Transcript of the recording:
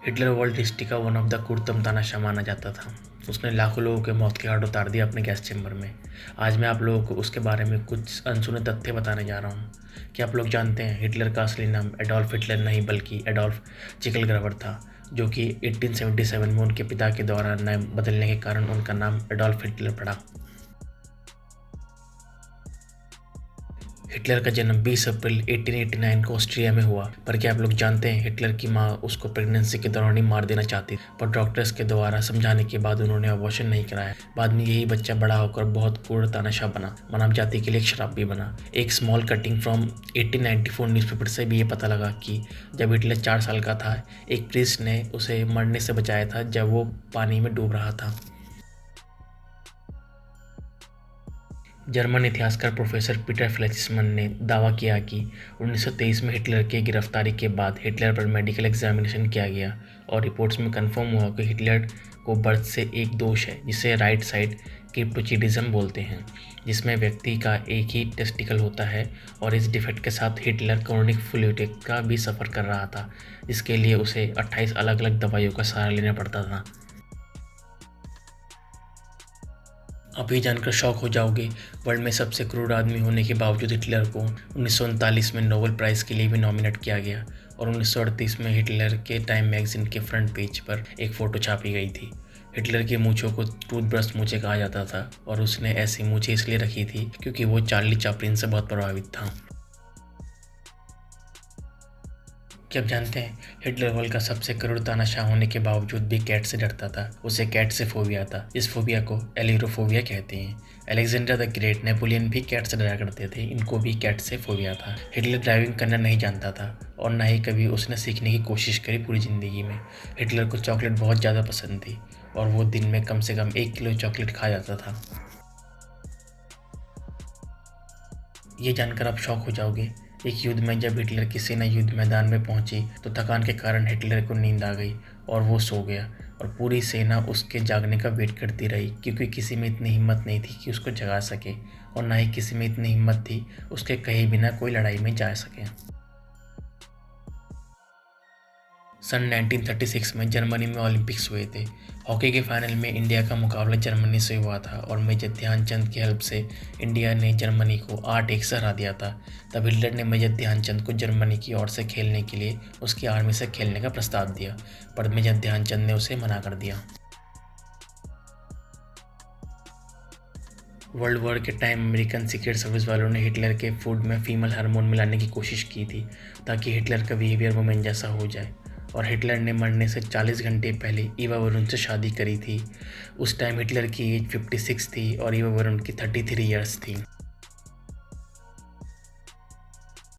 Hitler world history का one of the क्रूरतम तानाशाह माना जाता था। उसने लाखों लोगों के मौत के घाट उतार दिया अपने गैस चेंबर में। आज मैं आप लोगों को उसके बारे में कुछ अनसुने तथ्य बताने जा रहा हूँ। क्या आप लोग जानते हैं हिटलर का असली नाम एडोल्फ हिटलर नहीं बल्कि एडोल्फ चिकलग्रावर था, जो कि 1877 में उनके पिता के द्वारा नाम बदलने के कारण उनका नाम एडोल्फ हिटलर पड़ा। हिटलर का जन्म 20 अप्रैल 1889 को ऑस्ट्रिया में हुआ। पर क्या आप लोग जानते हैं हिटलर की मां उसको प्रेगनेंसी के दौरान ही मार देना चाहती, पर डॉक्टर्स के द्वारा समझाने के बाद उन्होंने अबॉर्शन नहीं कराया। बाद में यही बच्चा बड़ा होकर बहुत क्रूर तानाशाह बना, मानव जाति के लिए एक शराब भी बना। एक स्मॉल कटिंग फ्रॉम 1894 न्यूज़पेपर से भी ये पता लगा कि जब हिटलर 4 साल का था, एक प्रीस्ट ने उसे मरने से बचाया था जब वो पानी में डूब रहा था। जर्मन इतिहासकार प्रोफेसर पीटर फ्लेक्समैन ने दावा किया कि 1923 में हिटलर की गिरफ्तारी के बाद हिटलर पर मेडिकल एग्जामिनेशन किया गया और रिपोर्ट्स में कंफर्म हुआ कि हिटलर को बर्थ से एक दोष है जिसे राइट साइड क्रिप्टोचिडिज्म बोलते हैं, जिसमें व्यक्ति का एक ही टेस्टिकल होता है। और इस डिफेक्ट के साथ हिटलर क्रोनिक फ्लूटिक का भी सफ़र कर रहा था, जिसके लिए उसे 28 अलग अलग दवाइयों का सहारा लेना पड़ता था। आप ये जानकर शॉक हो जाओगे, वर्ल्ड में सबसे क्रूर आदमी होने के बावजूद हिटलर को 1939 में नोबेल प्राइज़ के लिए भी नॉमिनेट किया गया और 1938 में हिटलर के टाइम मैगजीन के फ्रंट पेज पर एक फ़ोटो छापी गई थी। हिटलर की मूंछों को टूथब्रश मूंछें कहा जाता था और उसने ऐसी मूंछें इसलिए रखी थी क्योंकि वो चार्ली चैपलिन से बहुत प्रभावित था। क्या आप जानते हैं हिटलर वर्ल्ड का सबसे क्रूर तानाशाह होने के बावजूद भी कैट से डरता था। उसे कैट से फोबिया था। इस फोबिया को एलिरोफोबिया कहते हैं। अलेक्जेंडर द ग्रेट, नेपोलियन भी कैट से डरा करते थे, इनको भी कैट से फोबिया था। हिटलर ड्राइविंग करना नहीं जानता था और ना ही कभी उसने सीखने की कोशिश करी पूरी ज़िंदगी में। हिटलर को चॉकलेट बहुत ज़्यादा पसंद थी और वो दिन में कम से कम 1 किलो चॉकलेट खा जाता था। ये जानकर आप शॉक हो जाओगे, एक युद्ध में जब हिटलर की सेना युद्ध मैदान में पहुंची तो थकान के कारण हिटलर को नींद आ गई और वो सो गया और पूरी सेना उसके जागने का वेट करती रही, क्योंकि किसी में इतनी हिम्मत नहीं थी कि उसको जगा सके और ना ही किसी में इतनी हिम्मत थी उसके कहे बिना कोई लड़ाई में जा सके। सन 1936 में जर्मनी में ओलंपिक्स हुए थे। हॉकी के फाइनल में इंडिया का मुकाबला जर्मनी से हुआ था और मेजर ध्यानचंद की हेल्प से इंडिया ने जर्मनी को 8-1 से हरा दिया था। तब हिटलर ने मेजर ध्यानचंद को जर्मनी की ओर से खेलने के लिए उसकी आर्मी से खेलने का प्रस्ताव दिया, पर मेजर ध्यानचंद ने उसे मना कर दिया। वर्ल्ड वॉर के टाइम अमेरिकन सीक्रेट सर्विस वालों ने हिटलर के फूड में फीमेल हार्मोन मिलाने की कोशिश की थी ताकि हिटलर का बिहेवियर वुमेन जैसा हो जाए। और हिटलर ने मरने से 40 घंटे पहले ईवा वरुण से शादी करी थी। उस टाइम हिटलर की एज 56 थी और ईवा वरुण की 33 ईयर्स थी।